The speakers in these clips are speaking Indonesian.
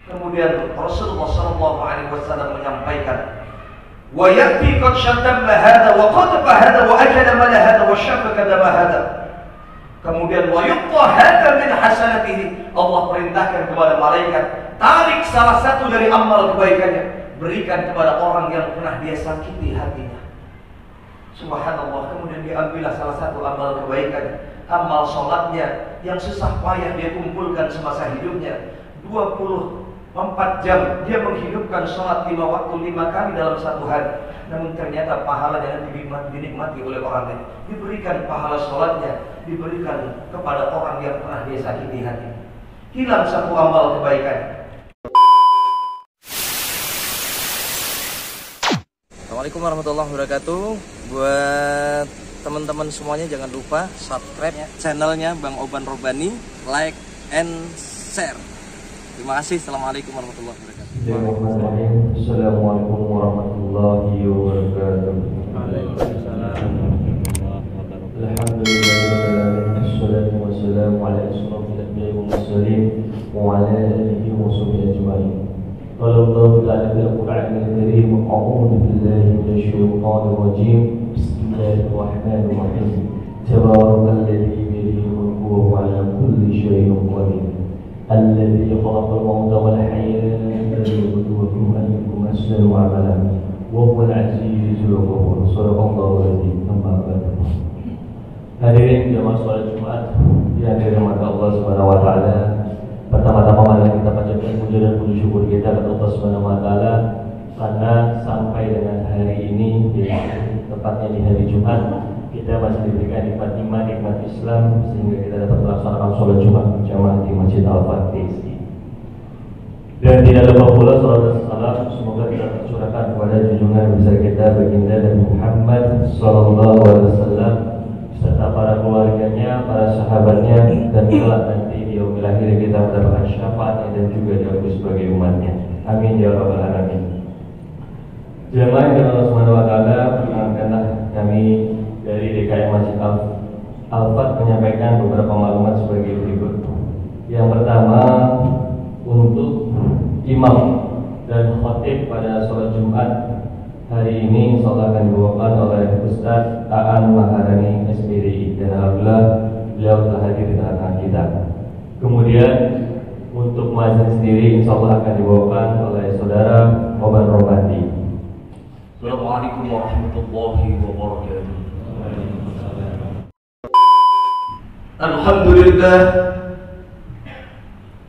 Kemudian Rasulullah SAW menyampaikan, wa ya'ti qad syatamma hadha wa qadfa hadha wa akala mala hadha wa syafaka dama hadha. Kemudian wa yuqta hadha min hasanatihi. Allah perintahkan kepada malaikat, tarik salah satu dari amal kebaikannya, berikan kepada orang yang pernah dia sakiti hatinya. Subhanallah. Kemudian diambillah salah satu amal kebaikannya, amal sholatnya yang susah payah dia kumpulkan semasa hidupnya, 24 jam dia menghidupkan sholat 5 waktu 5 kali dalam satu hari. Namun ternyata pahalanya dinikmati oleh orang lain. Diberikan pahala sholatnya, diberikan kepada orang yang pernah dia sakiti hati. Hilang satu amal kebaikan. Assalamualaikum warahmatullahi wabarakatuh. Buat teman-teman semuanya jangan lupa subscribe channelnya Bang Oban Robani, like and share. Terima kasih. Assalamualaikum warahmatullahi wabarakatuh. Bismillahirrahmanirrahim. Assalamualaikum warahmatullahi wabarakatuh. Waalaikumsalam. Alhamdulillah, wassalatu wassalamu ala asyrafil anbiya'i wal mursalin wa ala alihi wa sahbihi ajma'in. Qala Allah ta'ala fil Qur'anil Karim, a'udzu billahi minasy syaithanir rajim. Bismillahirrahmanirrahim. Tabarakalladzi biyadihi mulku wa huwa ala kulli syai'in qadir. الذي خلق الموت والحياة ليبلوكم أيكم أحسن عملا وهو العزيز الغفور. صدق الله العظيم. Amma ba'du. Hadirin jemaah salat Jumat yang dirahmati Allah Subhanahu wa taala. Pertama-tama mari kita panjatkan puji dan puji syukur kita kepada Allah Subhanahu wa taala karena sampai dengan hari ini, tepatnya di hari Jumat, kita masih diberikan nikmat Islam sehingga kita dapat melaksanakan sholat Jumat berjamaah di Masjid Al-Fatih. Dan tidak lupa pula salat dan salam semoga kita tercurahkan kepada junjungan besar kita baginda Nabi Muhammad sallallahu alaihi wasallam serta para keluarganya, para sahabatnya, dan kelak nanti di yaumil akhir kita mendapatkan syafaatnya dan juga diakui sebagai umatnya. Amin ya rabbal alamin. Jemaah yang Allah Subhanahu wa taala, perkenankanlah kami dari DKM Masjid Al-Fat menyampaikan beberapa maklumat sebagai berikut. Yang pertama, untuk imam dan khotib pada sholat Jumat hari ini insyaallah akan dibawakan oleh Ustaz Aan Maharani SPDI, dan alhamdulillah beliau telah hadir di tengah-tengah kita. Kemudian untuk muadzin sendiri insyaallah akan dibawakan oleh saudara Oban Robani. Assalamualaikum warahmatullahi wabarakatuh.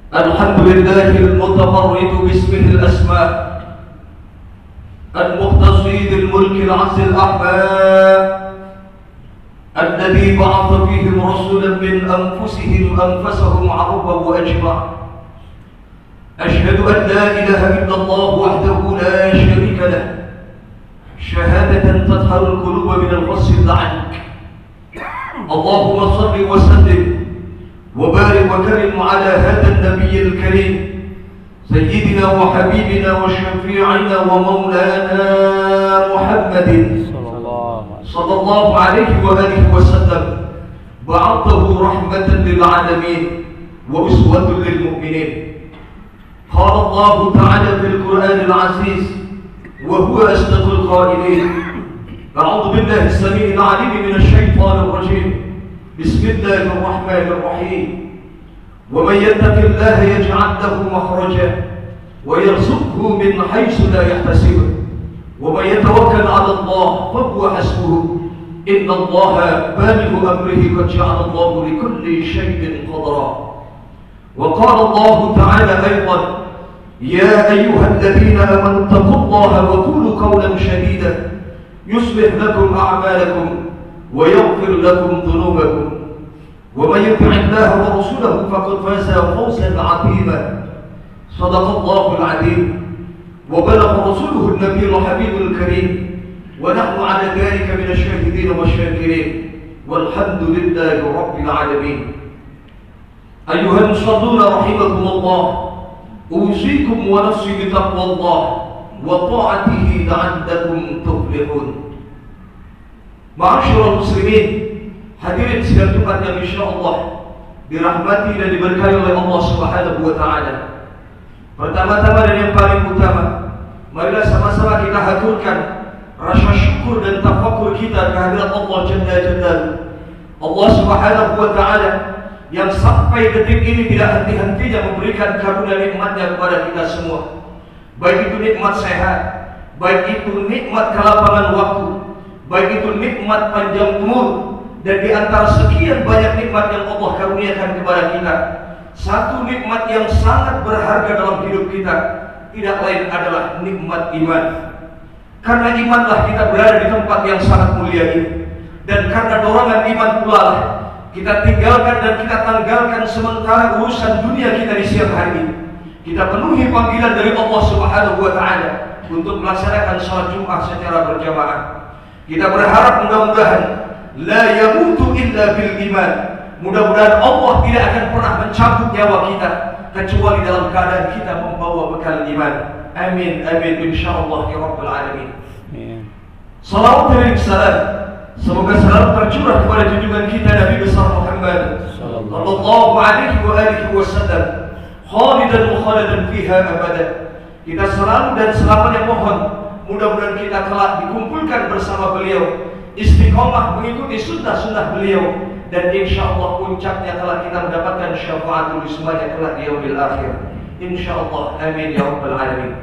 Alhamdulillahil mutafarrid bismihil asma al-mukhtasid al-mulk al-'azz al-ahma alladhi ba'atha fihim rasulan min anfusihim anfasahum 'araban wa ajma'. Ashhadu an la ilaha illallah wahdahu la sharika lah, shahadatan tadhharu al-quluba min al-ghasl al-'anq. اللهم صل وسلم وبارك وكرم على هذا النبي الكريم سيدنا وحبيبنا وشفيعنا ومولانا محمد صلى الله عليه وآله وسلم، بعثه رحمة للعالمين وأسوة للمؤمنين. قال الله تعالى في القرآن العزيز وهو أصدق القائلين: أعوذ بالله السميع العليم من الشيطان الرجيم، بسم الله الرحمن الرحيم. ومن يتق الله يجعل له مخرجا ويرزقه من حيث لا يحتسب ومن يتوكل على الله فهو حسبه إن الله بالغ أمره قد جعل الله لكل شيء قدرا. وقال الله تعالى أيضا: يا أيها الذين آمنوا اتقوا الله وقولوا قولا سديدا يصلح لكم أعمالكم ويغفر لكم ذنوبكم ومن يطع الله ورسوله فقد فاز فوزا عظيما. صدق الله العظيم وبلغ رسوله النبي الحبيب الكريم ونحن على ذلك من الشاهدين والشاكرين والحمد لله رب العالمين. أيها المصلون رحمكم الله، أوصيكم ونفسي بتقوى الله وطاعته لعلكم تفلحون. Ma'asyiral muslimin, hadirin sidang Jumat yang insyaallah dirahmati dan diberkahi oleh Allah Subhanahu wa taala. Pertama-tama dan yang paling utama, marilah sama-sama kita haturkan rasa syukur dan tafakur kita kehadirat Allah Jalla Jalaluhu. Allah Subhanahu wa Ta'ala yang sampai detik ini tidak henti-hentinya memberikan karunia nikmatnya kepada kita semua. Baik itu nikmat sehat, baik itu nikmat kelapangan waktu, baik itu nikmat panjang umur, dan di antara sekian banyak nikmat yang Allah karuniakan kepada kita, satu nikmat yang sangat berharga dalam hidup kita tidak lain adalah nikmat iman. Karena imanlah kita berada di tempat yang sangat mulia ini, dan karena dorongan iman pula lah kita tinggalkan dan kita tanggalkan sementara urusan dunia kita di siang hari ini. Kita penuhi panggilan dari Allah Subhanahu wa Ta'ala untuk melaksanakan sholat Jumat secara berjamaah. Kita berharap mudah-mudahan la yamutu illa bil iman. Mudah-mudahan Allah tidak akan pernah mencabut nyawa kita kecuali dalam keadaan kita membawa bekal iman. Amin amin insyaallah ya rabbal alamin. Salawat dan salam, semoga salam tercurah kepada junjungan kita Nabi besar Muhammad sallallahu alaihi wa alihi wasallam, khalidan mukhaladan fiha abadan. Kita selalu dan selamanya mohon mudah-mudahan kita kelak dikumpulkan bersama beliau, istiqomah mengikuti sunnah-sunnah beliau, dan insyaallah puncaknya telah kita mendapatkan syafaatul ismanya kelak di yaumil akhir. Insyaallah amin ya rabbal alamin.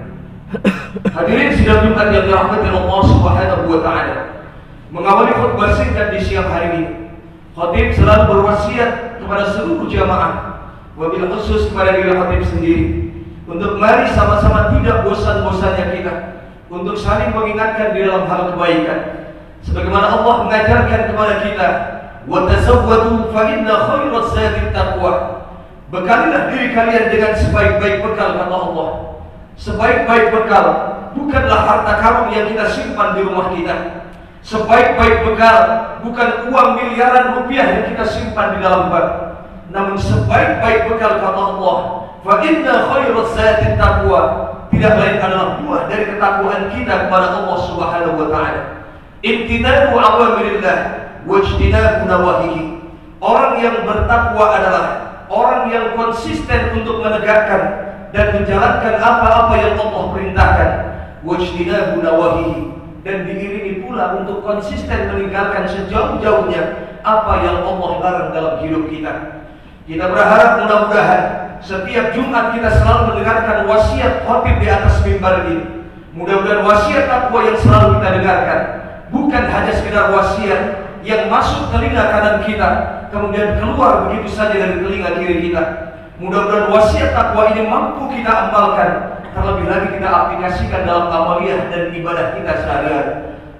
Hadirin sidang Jumat yang dirahmati Allah Subhanahu wa Ta'ala, mengawali khutbah singkat di siang hari ini, khatib selalu berwasiat kepada seluruh jamaah, wabil khusus kepada diri khatib sendiri, untuk mari sama-sama tidak bosan-bosannya kita untuk saling mengingatkan di dalam hal kebaikan. Sebagaimana Allah mengajarkan kepada kita, wa tazawwadu fa inna khairaz zadi taqwa. Bekalilah diri kalian dengan sebaik-baik bekal, kata Allah. Sebaik-baik bekal bukanlah harta karun yang kita simpan di rumah kita. Sebaik-baik bekal bukan uang miliaran rupiah yang kita simpan di dalam bank. Namun sebaik-baik bekal, kata Allah, fa inna khairaz zadi taqwa, tidak lain adalah buah dari ketakwaan kita kepada Allah Subhanahu wa Ta'ala. Imtinalu awamirillah wajtinabu nawahihi. Orang yang bertakwa adalah orang yang konsisten untuk menegakkan dan menjalankan apa-apa yang Allah perintahkan, wajtinabu nawahihi, dan diiringi pula untuk konsisten meninggalkan sejauh-jauhnya apa yang Allah larang dalam hidup kita. Kita berharap mudah-mudahan setiap Jumat kita selalu mendengarkan wasiat khatib di atas mimbar ini. Mudah-mudahan wasiat takwa yang selalu kita dengarkan bukan hanya sekedar wasiat yang masuk telinga kanan kita kemudian keluar begitu saja dari telinga kiri kita. Mudah-mudahan wasiat takwa ini mampu kita amalkan, terlebih lagi kita aplikasikan dalam amaliyah dan ibadah kita sehari-hari,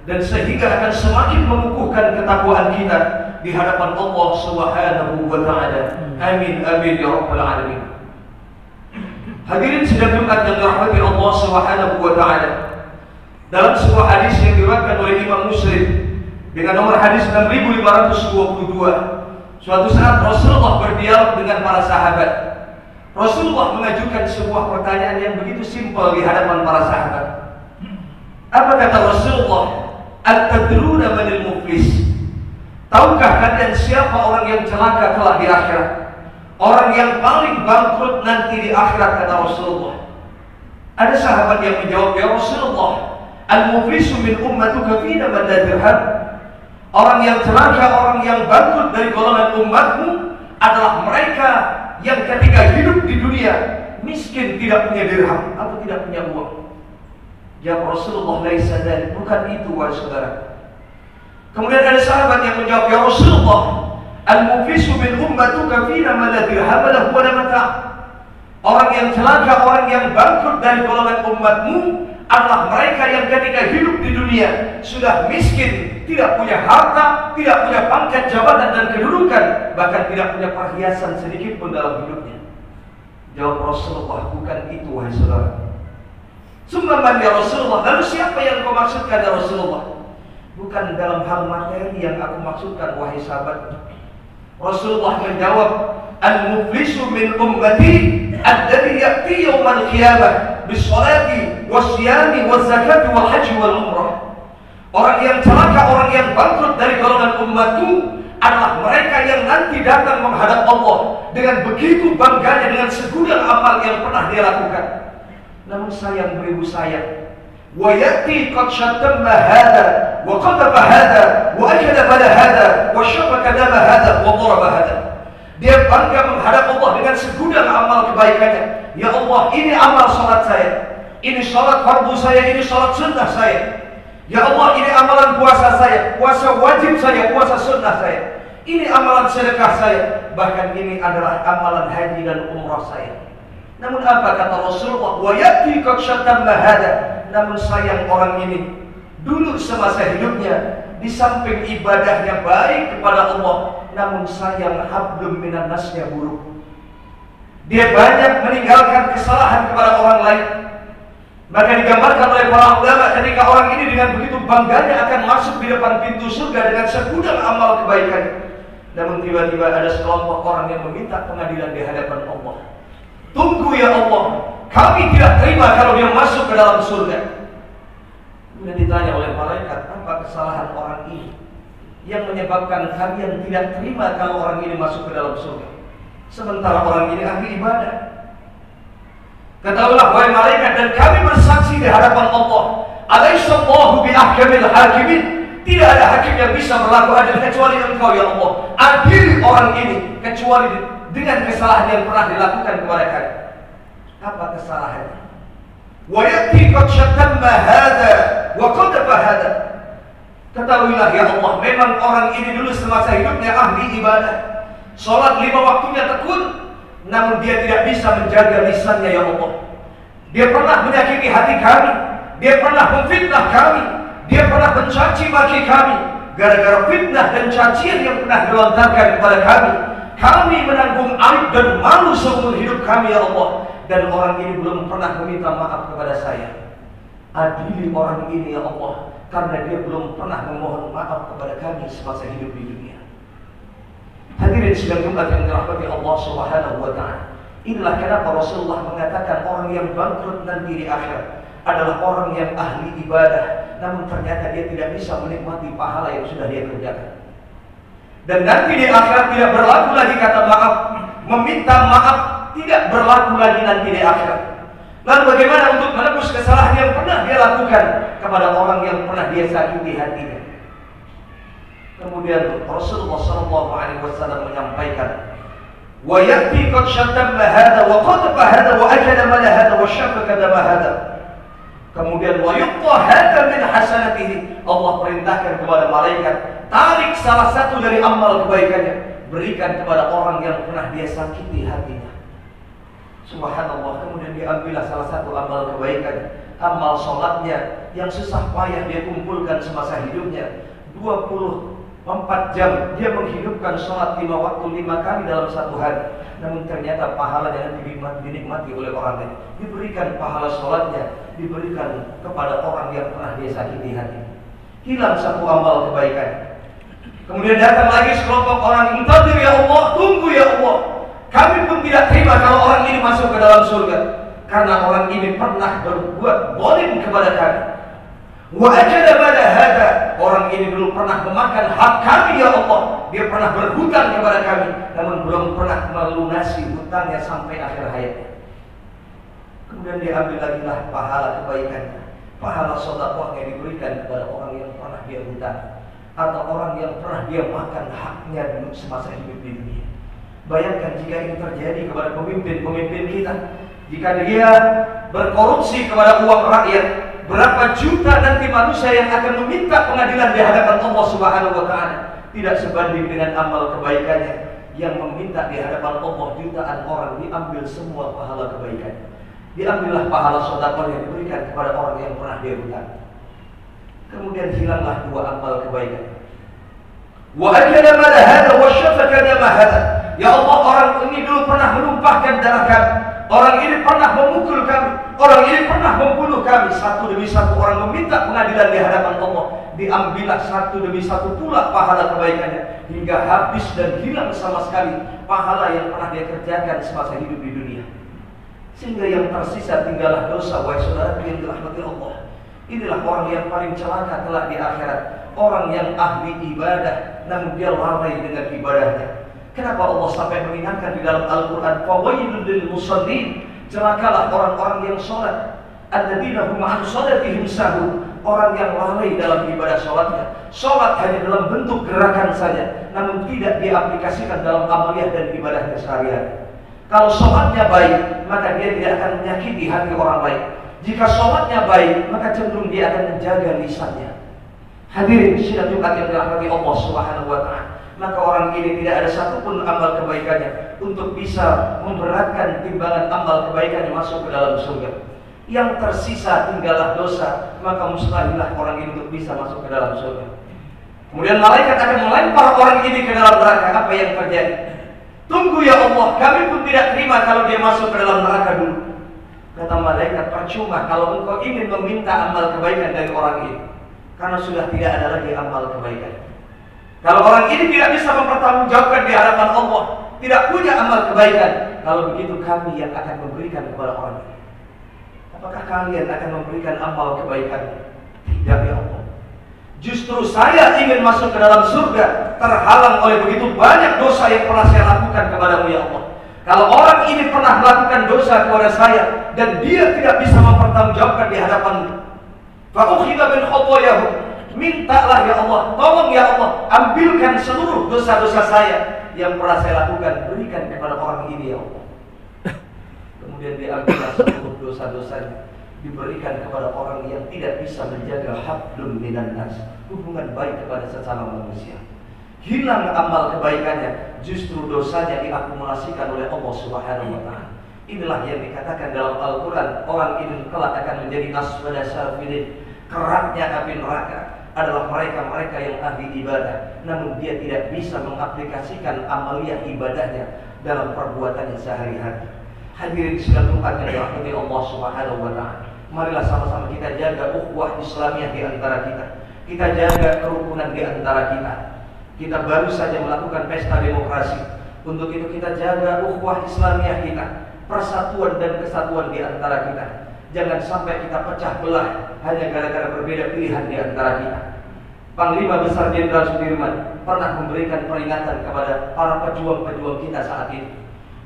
dan sehingga akan semakin mengukuhkan ketakwaan kita di hadapan Allah Subhanahu wa Ta'ala. Amin amin ya rabbal alamin. Hadirin sidang Jumat yang dirahmati Allah Subhanahu wa Ta'ala, dalam sebuah hadis yang diriwayatkan oleh Imam Muslim dengan nomor hadis 6522, suatu saat Rasulullah berdialog dengan para sahabat. Rasulullah mengajukan sebuah pertanyaan yang begitu simpel di hadapan para sahabat. Apa kata Rasulullah? At-tadruna manil muflis? Tahukah kalian siapa orang yang celaka kelak di akhirat? Orang yang paling bangkrut nanti di akhirat, kata Rasulullah. Ada sahabat yang menjawab, ya Rasulullah, al-muflisu min ummatuka fina man la dirham. Orang yang celaka, orang yang bangkrut dari golongan umatmu adalah mereka yang ketika hidup di dunia miskin, tidak punya dirham atau tidak punya uang. Jawab Rasulullah, laisa dzalik, bukan itu wahai saudara. Kemudian ada sahabat yang menjawab, ya Rasulullah, al-muflisu min ummatuka fina man la dirham lahu wa la mata'. Orang yang celaka, orang yang bangkrut dari golongan umatmu adalah mereka yang ketika hidup di dunia sudah miskin, tidak punya harta, tidak punya pangkat jabatan dan kedudukan, bahkan tidak punya perhiasan sedikit pun dalam hidupnya. Jawab Rasulullah, bukan itu wahai saudara. Summan ya Rasulullah, lalu siapa yang kau maksudkan ya Rasulullah? Bukan dalam hal materi yang aku maksudkan wahai sahabat. Rasulullah menjawab, al-muflisu min ummati alladhi ya'ti yawmal qiyamah bis-salati was-siyami waz-zakati wal-haji wal-umrah. Orang yang celaka, orang yang bangkrut dari golongan umatku adalah mereka yang nanti datang menghadap Allah dengan begitu bangganya dengan segudang amal yang pernah dia lakukan. namun sayang beribu sayang. Wa ya'ti qad syatamma hada wa qadaba hada wa akala pada hada wa syafaka dama hada wa daraba hada. Dia bangga menghadap Allah dengan segudang amal kebaikannya. Ya Allah, ini amal salat saya, ini salat fardu saya, ini salat sunnah saya. Ya Allah, ini amalan puasa saya, puasa wajib saya, puasa sunnah saya. Ini amalan sedekah saya, bahkan ini adalah amalan haji dan umrah saya. Namun apa kata Rasulullah? Wa ya'ti qad syatamma hada. Namun sayang orang ini dulu semasa hidupnya di samping ibadahnya baik kepada Allah, namun sayang hablum minan nasnya buruk. Dia banyak meninggalkan kesalahan kepada orang lain. Maka digambarkan oleh para ulama ketika orang ini dengan begitu bangganya akan masuk di depan pintu surga dengan segudang amal kebaikan. Namun tiba-tiba ada sekelompok orang yang meminta pengadilan di hadapan Allah. Tunggu ya Allah, kami tidak terima kalau dia masuk ke dalam surga. Kemudian ditanya oleh malaikat, apa kesalahan orang ini yang menyebabkan kalian tidak terima kalau orang ini masuk ke dalam surga, sementara orang ini ahli ibadah? Ketahuilah wahai malaikat, dan kami bersaksi di hadapan Allah, alaihissallahu biahkamil hakimin. Tidak ada hakim yang bisa berlaku adil kecuali Engkau ya Allah. Adili orang ini kecuali dengan kesalahan yang pernah dilakukan kepada kami. Apa kesalahannya? Wa ya'ti qad syatamma hada wa qadaba hada. Ketahuilah ya Allah, memang orang ini dulu semasa hidupnya ahli ibadah, salat 5 waktunya tekun, namun dia tidak bisa menjaga lisannya ya Allah. Dia pernah menyakiti hati kami, dia pernah memfitnah kami, dia pernah mencaci maki kami. Gara-gara fitnah dan cacian yang pernah dilontarkan kepada kami, kami menanggung aib dan malu seumur hidup kami ya Allah. Dan orang ini belum pernah meminta maaf kepada saya. Adili orang ini ya Allah, karena dia belum pernah memohon maaf kepada kami semasa hidup di dunia. Hadirin sidang Jumat yang dirahmati Allah Subhanahu wa taala. Inilah kenapa Rasulullah mengatakan orang yang bangkrut nanti di akhirat adalah orang yang ahli ibadah, namun ternyata dia tidak bisa menikmati pahala yang sudah dia kerjakan. Dan nanti di akhirat tidak berlaku lagi kata maaf, meminta maaf tidak berlaku lagi nanti di akhirat. Lalu bagaimana untuk menebus kesalahan yang pernah dia lakukan kepada orang yang pernah dia sakiti hatinya? Kemudian Rasulullah SAW menyampaikan, wa ya'ti qad syatamma hada wa qadaba hada wa akala mala hada wa syafaka dama hada. Kemudian wa yuqta hada min hasanatihi. Allah perintahkan kepada malaikat, tarik salah satu dari amal kebaikannya, berikan kepada orang yang pernah dia sakiti hatinya. Subhanallah. Kemudian diambillah salah satu amal kebaikan, amal sholatnya yang susah payah dia kumpulkan semasa hidupnya, 24 jam dia menghidupkan sholat 5 waktu 5 kali dalam satu hari. Namun ternyata pahalanya dinikmati oleh orang lain. Diberikan pahala sholatnya, diberikan kepada orang yang pernah dia sakiti hati. Hilang satu amal kebaikan. Kemudian datang lagi sekelompok orang, intadir ya Allah, tunggu ya Allah, kami pun tidak terima kalau orang ini masuk ke dalam surga, karena orang ini pernah berbuat zalim kepada kami. Wa akala mala hada, orang ini dulu pernah memakan hak kami ya Allah. Dia pernah berhutang kepada kami, namun belum pernah melunasi hutangnya sampai akhir hayatnya. Kemudian diambil lagi lah pahala kebaikannya, pahala sedekahnya diberikan kepada orang yang pernah dia hutang, atau orang yang pernah dia makan haknya dulu semasa hidup di dunia. Bayangkan jika ini terjadi kepada pemimpin-pemimpin kita, jika dia berkorupsi kepada uang rakyat, berapa juta nanti manusia yang akan meminta pengadilan di hadapan Allah Subhanahu wa taala. Tidak sebanding dengan amal kebaikannya yang meminta di hadapan Allah. Jutaan orang diambil semua pahala kebaikannya. Diambillah pahala sedekah yang diberikan kepada orang yang pernah dia hutang. Kemudian hilanglah 2 amal kebaikan. Wa akala mala hada wa syafaka dama hada. Ya Allah, orang ini dulu pernah menumpahkan darah kami, orang ini pernah memukul kami, orang ini pernah membunuh kami. Satu demi satu orang meminta pengadilan di hadapan Allah. Diambillah satu demi satu pula pahala kebaikannya, hingga habis dan hilang sama sekali pahala yang pernah dia kerjakan semasa hidup di dunia. Sehingga yang tersisa tinggallah dosa. Wahai saudara yang dirahmati Allah, inilah orang yang paling celaka kelak di akhirat. Orang yang ahli ibadah, namun dia lalai dengan ibadahnya. Kenapa Allah sampai mengingatkan di dalam Al-Quran, fawailul lil musallin, Celakalah orang-orang yang sholat. Alladzina hum an sholatihim sahun. Orang yang lalai dalam ibadah sholatnya. Sholat hanya dalam bentuk gerakan saja, namun tidak diaplikasikan dalam amaliyah dan ibadahnya sehari-hari. Kalau sholatnya baik, maka dia tidak akan menyakiti hati orang lain. Jika sholatnya baik, maka cenderung dia akan menjaga lisannya. Hadirin sidang Jumat yang dirahmati Allah Subhanahu wa Ta'ala, maka orang ini tidak ada satupun amal kebaikannya untuk bisa memberatkan timbangan amal kebaikannya masuk ke dalam surga. Yang tersisa tinggallah dosa, maka mustahilah orang ini untuk bisa masuk ke dalam surga. Kemudian malaikat akan melempar orang ini ke dalam neraka. Apa yang terjadi? Tunggu ya Allah, kami pun tidak terima kalau dia masuk ke dalam neraka dulu. Kata malaikat, percuma kalau engkau ingin meminta amal kebaikan dari orang ini, karena sudah tidak ada lagi amal kebaikan. Kalau orang ini tidak bisa mempertanggungjawabkan di hadapan Allah, tidak punya amal kebaikan, kalau begitu kami yang akan memberikan kepada orang ini. Apakah kalian akan memberikan amal kebaikan? Tidak ya Allah. Justru saya ingin masuk ke dalam surga, terhalang oleh begitu banyak dosa yang pernah saya lakukan kepadamu ya Allah. Kalau orang ini pernah melakukan dosa kepada saya dan dia tidak bisa mempertanggungjawabkan di hadapanmu, fa'ukhidha min khotoyahum, mintalah ya Allah, tolong ya Allah, ambilkan seluruh dosa-dosa saya yang pernah saya lakukan, berikan kepada orang ini ya Allah. Kemudian diambillah seluruh dosa-dosanya, diberikan kepada orang yang tidak bisa menjaga hablum minan nas, hubungan baik kepada sesama manusia. Hilang amal kebaikannya, justru dosanya diakumulasikan oleh Allah Subhanahu wa Ta'ala. Inilah yang dikatakan dalam Al-Quran, orang ini kelak akan menjadi aswada safilin. Keraknya api neraka adalah mereka-mereka yang ahli ibadah, namun dia tidak bisa mengaplikasikan amaliyah ibadahnya dalam perbuatannya sehari-hari. Hadirin sidang Jumat yang dirahmati Allah Subhanahu wa Ta'ala, marilah sama-sama kita jaga ukhuwah Islamiyah di antara kita. Kita jaga kerukunan di antara kita. Kita baru saja melakukan pesta demokrasi. Untuk itu kita jaga ukhuwah Islamiyah kita, persatuan dan kesatuan di antara kita. Jangan sampai kita pecah belah hanya gara-gara berbeda pilihan di antara kita. Panglima Besar Jenderal Sudirman pernah memberikan peringatan kepada para pejuang-pejuang kita saat ini.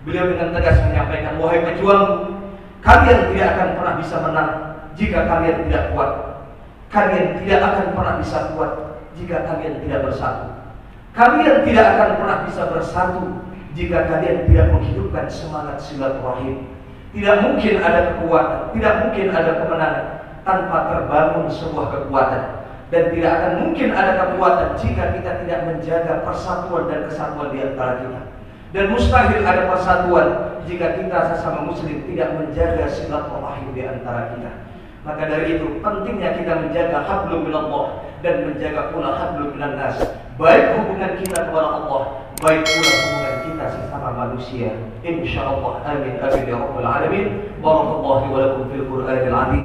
Beliau dengan tegas menyampaikan, wahai pejuang, kalian tidak akan pernah bisa menang jika kalian tidak kuat. Kalian tidak akan pernah bisa kuat jika kalian tidak bersatu. Kalian tidak akan pernah bisa bersatu jika kalian tidak menghidupkan semangat silaturahim. Tidak mungkin ada kekuatan, tidak mungkin ada kemenangan tanpa terbangun sebuah kekuatan. Dan tidak akan mungkin ada kekuatan jika kita tidak menjaga persatuan dan kesatuan di antara kita. Dan mustahil ada persatuan jika kita sesama muslim tidak menjaga silaturahim di antara kita. Maka dari itu pentingnya kita menjaga hablum minallah dan menjaga pula hablum minan nas. Baik hubungan kita kepada Allah, baik pula hubungan kita sesama manusia. Insyaallah, amin amin ya rabbal alamin. Barakallahu wa lakum fil Qur'anil azim.